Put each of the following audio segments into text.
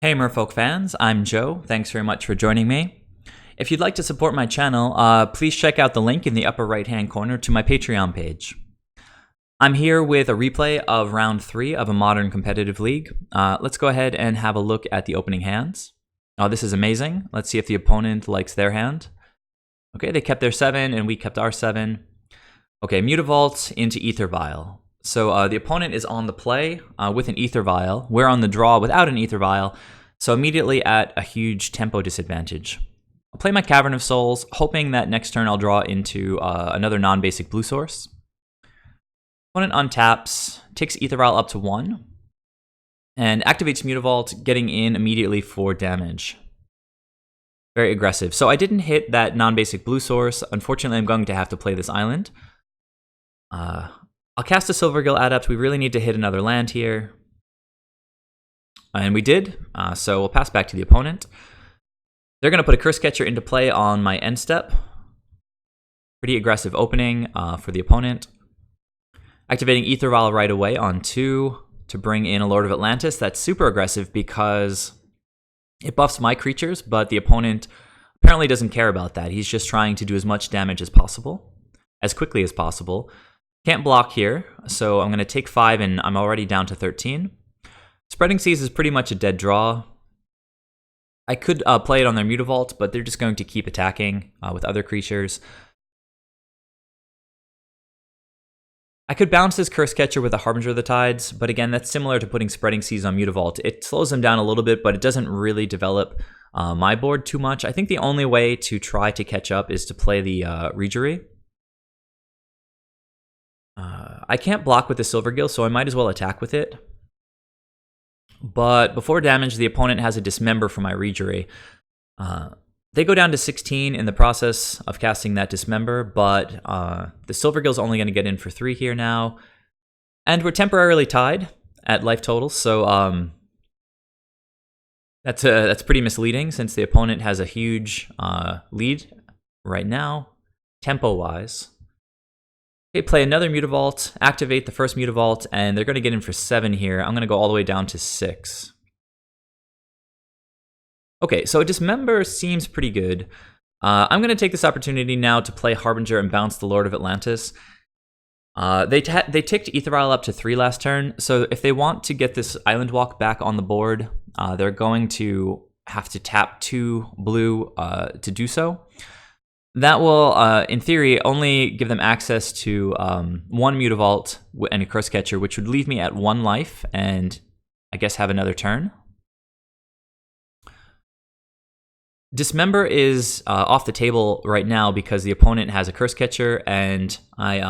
Hey Merfolk fans, I'm Joe. Thanks very much for joining me. If you'd like to support my channel, please check out the link in the upper right hand corner to my Patreon page. I'm here with a replay of round 3 of a modern competitive league. Let's go ahead and have a look at the opening hands. Oh, this is amazing. Let's see if the opponent likes their hand. Okay, they kept their 7 and we kept our 7. Okay, Mutavault into AEther Vial. So the opponent is on the play with an AEther Vial. We're on the draw without an AEther Vial, so immediately at a huge tempo disadvantage. I'll play my Cavern of Souls, hoping that next turn I'll draw into another non-basic blue source. Opponent untaps, takes AEther Vial up to 1, and activates Mutavault, getting in immediately for damage. Very aggressive. So I didn't hit that non-basic blue source. Unfortunately, I'm going to have to play this island. I'll cast a Silvergill Adept. We really need to hit another land here. And we did, so we'll pass back to the opponent. They're going to put a Cursecatcher into play on my end step. Pretty aggressive opening for the opponent. Activating AEther Vial right away on 2 to bring in a Lord of Atlantis. That's super aggressive because it buffs my creatures, but the opponent apparently doesn't care about that. He's just trying to do as much damage as possible, as quickly as possible. Can't block here, so I'm going to take 5 and I'm already down to 13. Spreading Seas is pretty much a dead draw. I could play it on their Mutavault, but they're just going to keep attacking with other creatures. I could bounce this Cursecatcher with a Harbinger of the Tides, but again, that's similar to putting Spreading Seas on Mutavault. It slows them down a little bit, but it doesn't really develop my board too much. I think the only way to try to catch up is to play the Reejerey. I can't block with the Silvergill, so I might as well attack with it. But before damage, the opponent has a Dismember for my Reejerey. They go down to 16 in the process of casting that Dismember, but the Silvergill's only going to get in for 3 here now. And we're temporarily tied at life total, so that's pretty misleading since the opponent has a huge lead right now, tempo-wise. Okay, play another Mutavault, activate the first Mutavault, and they're going to get in for 7 here. I'm going to go all the way down to 6. Okay, so Dismember seems pretty good. I'm going to take this opportunity now to play Harbinger and bounce the Lord of Atlantis. They ticked AEther Vial up to 3 last turn, so if they want to get this Island Walk back on the board, they're going to have to tap 2 blue to do so. That will, in theory, only give them access to 1 Mutavault and a Cursecatcher, which would leave me at 1 life and I guess have another turn. Dismember is off the table right now because the opponent has a Cursecatcher and I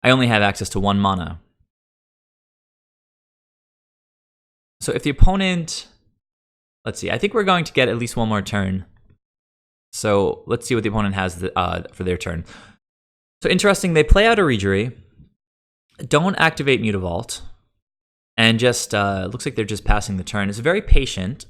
I only have access to 1 mana. So if the opponent, let's see, I think we're going to get at least 1 more turn. So let's see what the opponent has for their turn. So interesting, they play out a Reejerey, don't activate Mutavault, and just looks like they're just passing the turn. It's very patient,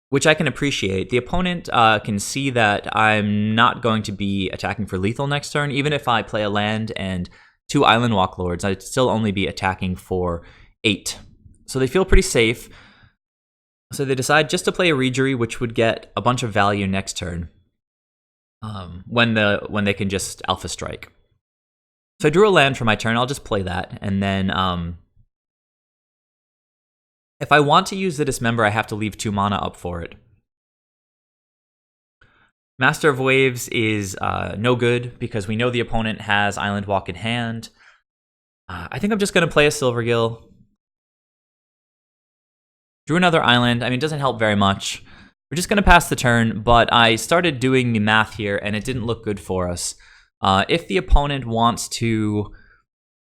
which I can appreciate. The opponent can see that I'm not going to be attacking for lethal next turn. Even if I play a land and 2 Island Walk Lords, I'd still only be attacking for 8. So they feel pretty safe. So they decide just to play a Reejerey, which would get a bunch of value next turn when they can just Alpha Strike. So I drew a land for my turn. I'll just play that, and then if I want to use the Dismember, I have to leave 2 mana up for it. Master of Waves is no good because we know the opponent has Island Walk in hand. I think I'm just going to play a Silvergill. Drew another island. I mean, it doesn't help very much. We're just going to pass the turn, but I started doing the math here, and it didn't look good for us. If the opponent wants to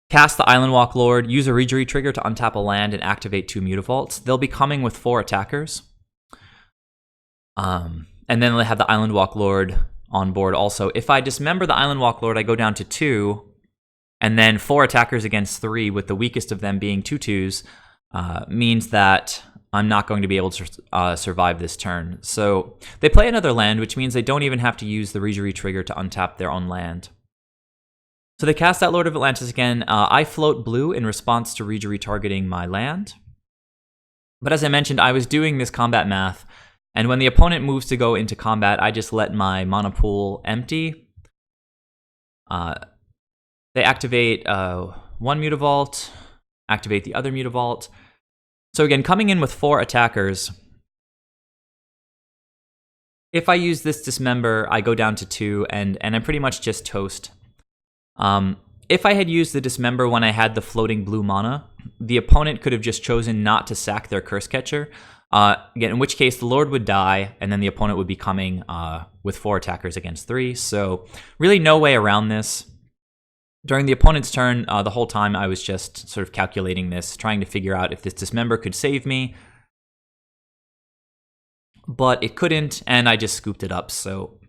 cast the Island Walk Lord, use a Reejerey trigger to untap a land and activate 2 Mutavaults, they'll be coming with 4 attackers. And then they'll have the Island Walk Lord on board also. If I dismember the Island Walk Lord, I go down to 2, and then 4 attackers against 3, with the weakest of them being 2/2s, means that I'm not going to be able to survive this turn. So they play another land, which means they don't even have to use the Reejerey trigger to untap their own land. So they cast that Lord of Atlantis again. I float blue in response to Reejerey targeting my land. But as I mentioned, I was doing this combat math, and when the opponent moves to go into combat, I just let my mana pool empty. They activate one Mutavault, activate the other Mutavault. So again, coming in with 4 attackers, if I use this Dismember, I go down to 2, and I'm pretty much just toast. If I had used the Dismember when I had the floating blue mana, the opponent could have just chosen not to sack their Cursecatcher. Again, in which case the Lord would die, and then the opponent would be coming with 4 attackers against 3. So really no way around this. During the opponent's turn, the whole time I was just sort of calculating this, trying to figure out if this Dismember could save me. But it couldn't, and I just scooped it up. So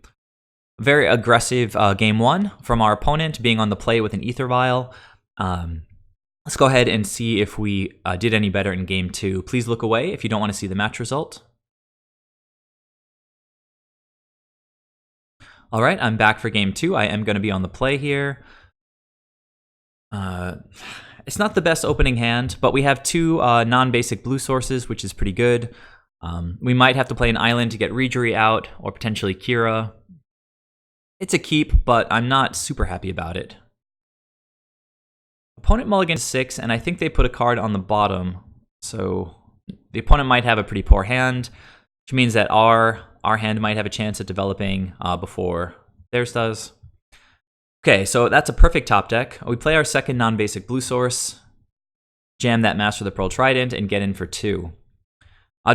very aggressive game 1 from our opponent, being on the play with an AEther Vial. Let's go ahead and see if we did any better in game 2. Please look away if you don't want to see the match result. All right, I'm back for game 2. I am going to be on the play here. It's not the best opening hand, but we have 2 non-basic blue sources, which is pretty good. We might have to play an island to get Reejerey out, or potentially Kira. It's a keep, but I'm not super happy about it. Opponent mulligans 6, and I think they put a card on the bottom, so the opponent might have a pretty poor hand, which means that our hand might have a chance at developing before theirs does. Okay, so that's a perfect top deck. We play our second non-basic blue source, jam that Master of the Pearl Trident, and get in for 2.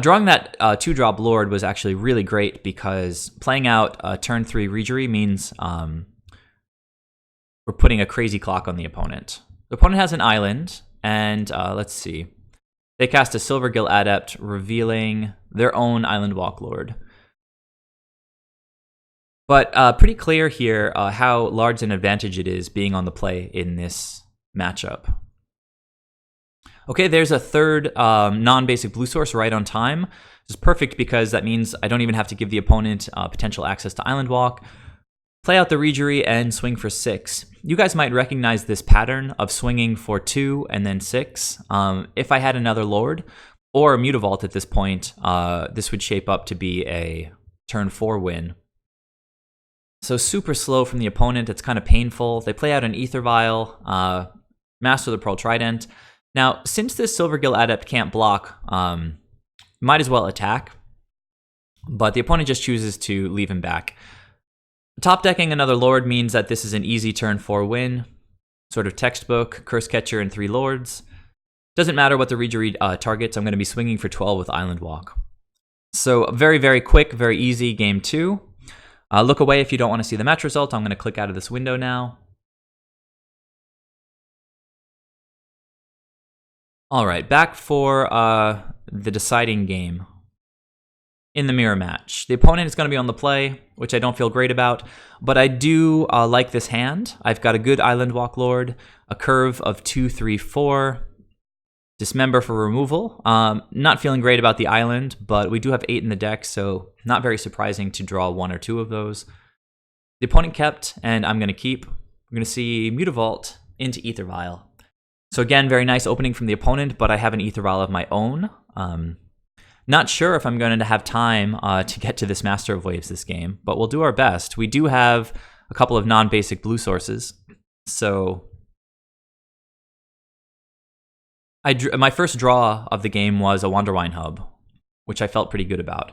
Drawing that 2-drop Lord was actually really great because playing out turn 3 Reejerey means we're putting a crazy clock on the opponent. The opponent has an island, and let's see. They cast a Silvergill Adept, revealing their own Island Walk Lord. But pretty clear here how large an advantage it is being on the play in this matchup. Okay, there's a third non-basic blue source right on time. This is perfect because that means I don't even have to give the opponent potential access to Island Walk. Play out the Reejerey and swing for 6. You guys might recognize this pattern of swinging for 2 and then 6. If I had another Lord or a Mutavault at this point, this would shape up to be a turn 4 win. So super slow from the opponent. It's kind of painful. They play out an AEther Vial, Master of the Pearl Trident. Now, since this Silvergill Adept can't block, might as well attack. But the opponent just chooses to leave him back. Top decking another Lord means that this is an easy turn 4 win. Sort of textbook, Cursecatcher and 3 Lords. Doesn't matter what the Reejerey targets, I'm going to be swinging for 12 with Island Walk. So very, very quick, very easy game 2. Look away if you don't want to see the match result. I'm going to click out of this window now. All right, back for the deciding game in the mirror match. The opponent is going to be on the play, which I don't feel great about, but I do like this hand. I've got a good Island Walk Lord, a curve of 2, 3, 4, Dismember for removal. Not feeling great about the island, but we do have 8 in the deck, so not very surprising to draw 1 or 2 of those. The opponent kept, and I'm going to keep. We're going to see Mutavault into AEther Vial. So again, very nice opening from the opponent, but I have an AEther Vial of my own. Not sure if I'm going to have time to get to this Master of Waves this game, but we'll do our best. We do have a couple of non-basic blue sources, so my first draw of the game was a Wanderwine Hub, which I felt pretty good about.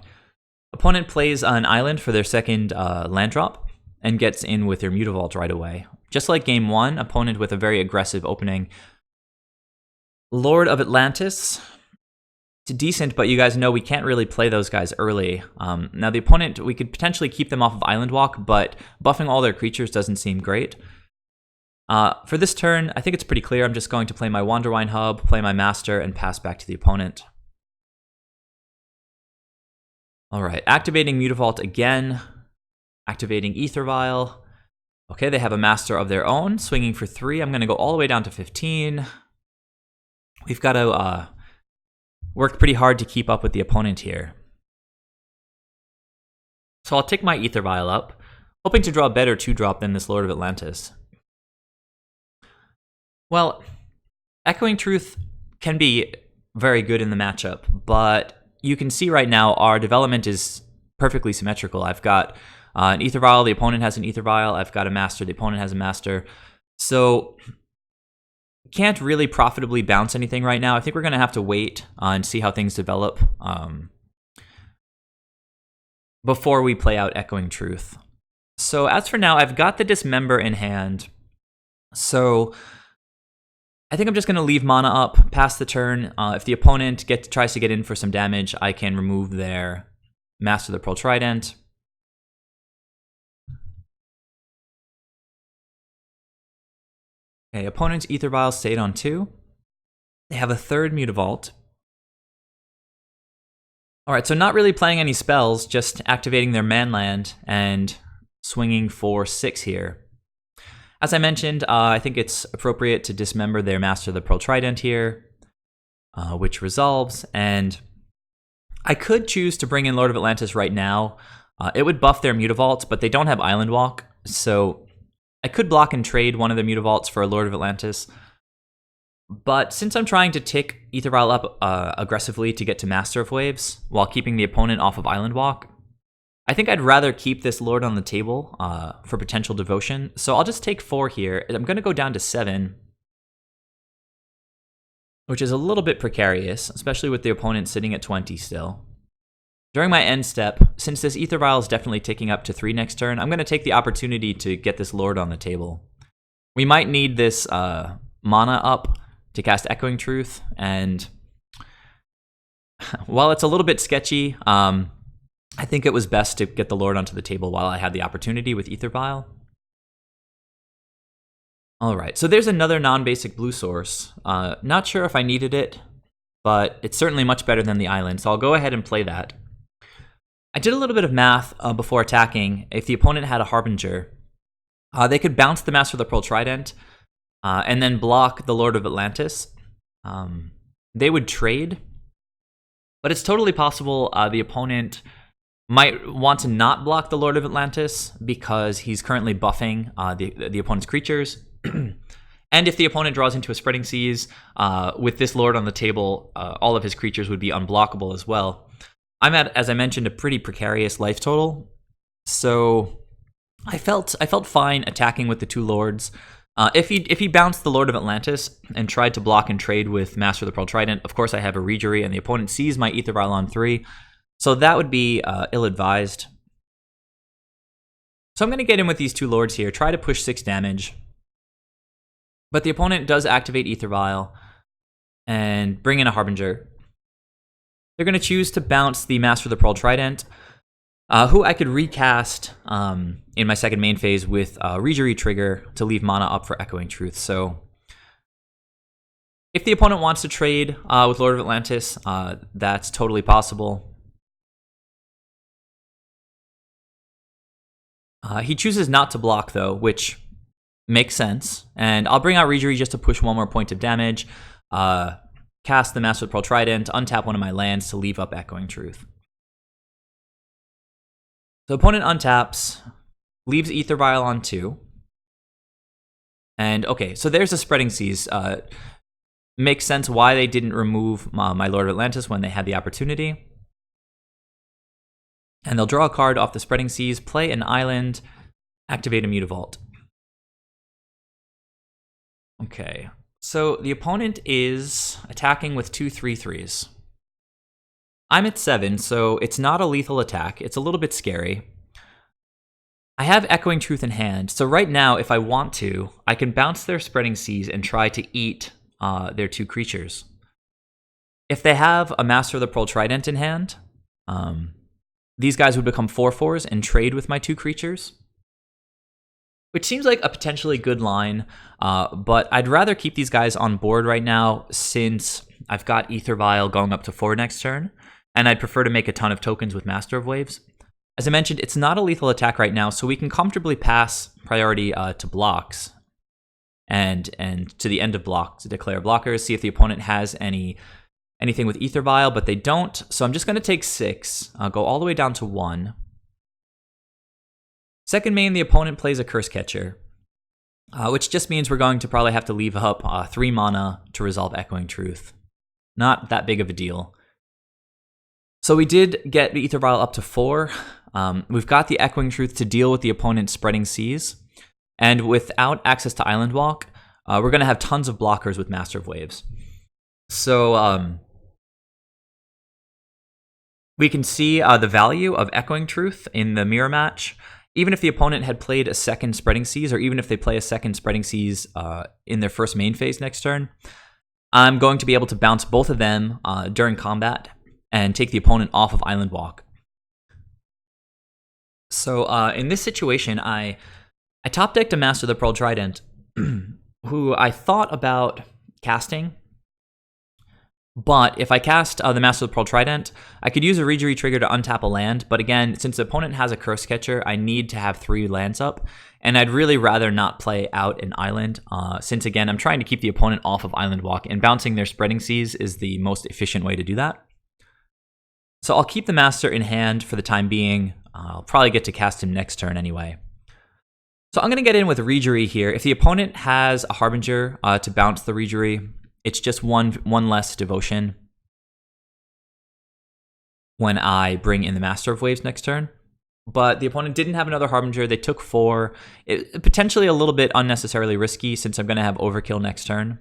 Opponent plays an island for their second land drop and gets in with their Mutavault right away. Just like game 1, opponent with a very aggressive opening. Lord of Atlantis, it's decent, but you guys know we can't really play those guys early. Now the opponent, we could potentially keep them off of Island Walk, but buffing all their creatures doesn't seem great. For this turn, I think it's pretty clear. I'm just going to play my Wanderwine Hub, play my Master, and pass back to the opponent. All right, activating Mutavault again, activating AEther Vial. Okay, they have a Master of their own, swinging for 3. I'm going to go all the way down to 15. We've got to work pretty hard to keep up with the opponent here. So I'll take my AEther Vial up, hoping to draw a better 2-drop than this Lord of Atlantis. Well, Echoing Truth can be very good in the matchup, but you can see right now our development is perfectly symmetrical. I've got an Aether Vial, the opponent has an Aether Vial. I've got a Master, the opponent has a Master. So can't really profitably bounce anything right now. I think we're going to have to wait and see how things develop before we play out Echoing Truth. So as for now, I've got the Dismember in hand. So I think I'm just going to leave mana up past the turn. If the opponent tries to get in for some damage, I can remove their Master of the Pearl Trident. Okay, opponent's Aether Vial stayed on 2. They have a third Mutavault. Alright, so not really playing any spells, just activating their Manland and swinging for 6 here. As I mentioned, I think it's appropriate to dismember their Master of the Pearl Trident here, which resolves, and I could choose to bring in Lord of Atlantis right now. It would buff their Mutavaults, but they don't have Island Walk, so I could block and trade one of their Mutavaults for a Lord of Atlantis. But since I'm trying to tick Aether Vial up aggressively to get to Master of Waves, while keeping the opponent off of Island Walk, I think I'd rather keep this Lord on the table for potential devotion. So I'll just take 4 here. I'm going to go down to 7, which is a little bit precarious, especially with the opponent sitting at 20 still. During my end step, since this Aether Vial is definitely ticking up to 3 next turn, I'm going to take the opportunity to get this Lord on the table. We might need this mana up to cast Echoing Truth, and while it's a little bit sketchy, I think it was best to get the Lord onto the table while I had the opportunity with Aether Vial. Alright, so there's another non-basic blue source. Not sure if I needed it, but it's certainly much better than the island, so I'll go ahead and play that. I did a little bit of math before attacking. If the opponent had a Harbinger, they could bounce the Master of the Pearl Trident and then block the Lord of Atlantis. They would trade, but it's totally possible the opponent might want to not block the Lord of Atlantis because he's currently buffing the opponent's creatures. And if the opponent draws into a Spreading Seas, with this Lord on the table, all of his creatures would be unblockable as well. I'm at, as I mentioned, a pretty precarious life total, so I felt fine attacking with the 2 lords. If he bounced the Lord of Atlantis and tried to block and trade with Master of the Pearl Trident, of course I have a Reejerey, and the opponent sees my Aether Vial on 3, so that would be ill-advised. So I'm going to get in with these 2 lords here, try to push 6 damage, but the opponent does activate Aether Vial and bring in a Harbinger. They're going to choose to bounce the Master of the Pearl Trident, who I could recast in my second main phase with Reejerey trigger to leave mana up for Echoing Truth. So if the opponent wants to trade with Lord of Atlantis, that's totally possible. He chooses not to block, though, which makes sense. And I'll bring out Reejerey just to push 1 more point of damage. Cast the Master of the Pearl Trident, untap one of my lands to leave up Echoing Truth. So opponent untaps, leaves Aether Vial on 2. And okay, so there's a Spreading Seas. Makes sense why they didn't remove my Lord of Atlantis when they had the opportunity. And they'll draw a card off the Spreading Seas, play an island, activate a Mutavault. Okay. So the opponent is attacking with 2 3/3s. I'm at 7, so it's not a lethal attack. It's a little bit scary. I have Echoing Truth in hand, so right now, if I want to, I can bounce their Spreading Seas and try to eat their 2 creatures. If they have a Master of the Pearl Trident in hand, these guys would become 4/4s and trade with my 2 creatures, which seems like a potentially good line, but I'd rather keep these guys on board right now since I've got Aether Vial going up to 4 next turn, and I'd prefer to make a ton of tokens with Master of Waves. As I mentioned, it's not a lethal attack right now, so we can comfortably pass priority to blocks and to the end of blocks to declare blockers, see if the opponent has anything with Aether Vial, but they don't, so I'm just going to take 6, go all the way down to 1. Second main, the opponent plays a Cursecatcher. which just means we're going to probably have to leave up 3 mana to resolve Echoing Truth. Not that big of a deal. So we did get the Aether Vial up to 4. We've got the Echoing Truth to deal with the opponent's Spreading Seas. And without access to Island Walk, we're going to have tons of blockers with Master of Waves. So we can see the value of Echoing Truth in the mirror match. Even if the opponent had played a second Spreading Seas, or even if they play a second Spreading Seas in their first main phase next turn, I'm going to be able to bounce both of them during combat and take the opponent off of Island Walk. So in this situation, I top decked a Master of the Pearl Trident, who I thought about casting. But if I cast the Master of the Pearl Trident, I could use a Reejerey trigger to untap a land. But again, since the opponent has a Cursecatcher, I need to have 3 lands up. And I'd really rather not play out an island, since again, I'm trying to keep the opponent off of Island Walk, and bouncing their Spreading Seas is the most efficient way to do that. So I'll keep the Master in hand for the time being. I'll probably get to cast him next turn anyway. So I'm going to get in with Reejerey here. If the opponent has a Harbinger to bounce the Reejerey, it's just one less devotion when I bring in the Master of Waves next turn. But the opponent didn't have another Harbinger. They took 4. Potentially a little bit unnecessarily risky since I'm going to have Overkill next turn.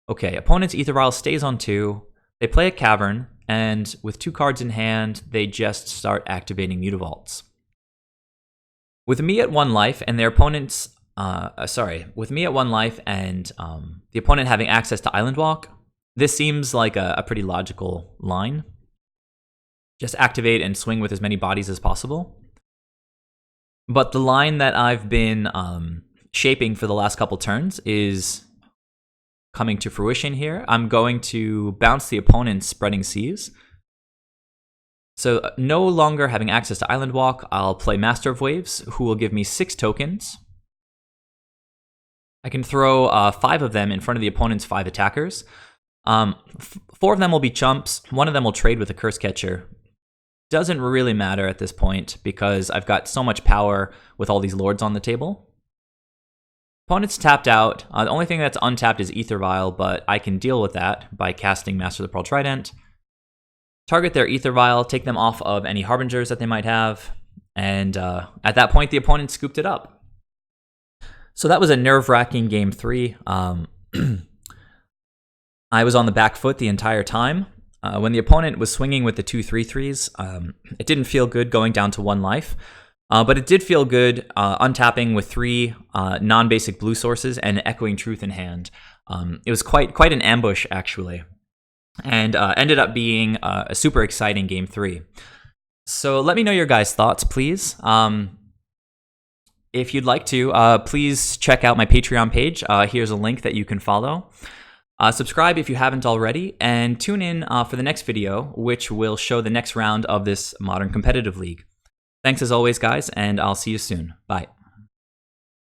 Okay, opponent's Aether Vial stays on 2. They play a Cavern, and with 2 cards in hand, they just start activating Mutavaults. With me at 1 life and their opponent's with me at 1 life and the opponent having access to Island Walk, this seems like a pretty logical line. Just activate and swing with as many bodies as possible. But the line that I've been shaping for the last couple turns is coming to fruition here. I'm going to bounce the opponent's Spreading Seas. So no longer having access to Island Walk, I'll play Master of Waves, who will give me 6 tokens. I can throw 5 of them in front of the opponent's 5 attackers. 4 of them will be chumps. 1 of them will trade with a Cursecatcher. Doesn't really matter at this point because I've got so much power with all these lords on the table. Opponent's tapped out. The only thing that's untapped is Aether Vial, but I can deal with that by casting Master of the Pearl Trident. Target their Aether Vial, take them off of any Harbingers that they might have, and at that point the opponent scooped it up. So that was a nerve-wracking game 3. I was on the back foot the entire time. When the opponent was swinging with the 2 3/3s, it didn't feel good going down to 1 life, but it did feel good untapping with 3 non-basic blue sources and Echoing Truth in hand. It was quite an ambush, actually, and ended up being a super exciting game 3. So let me know your guys' thoughts, please. If you'd like to, please check out my Patreon page. Here's a link that you can follow. Subscribe if you haven't already, and tune in for the next video, which will show the next round of this Modern Competitive League. Thanks as always, guys, and I'll see you soon. Bye.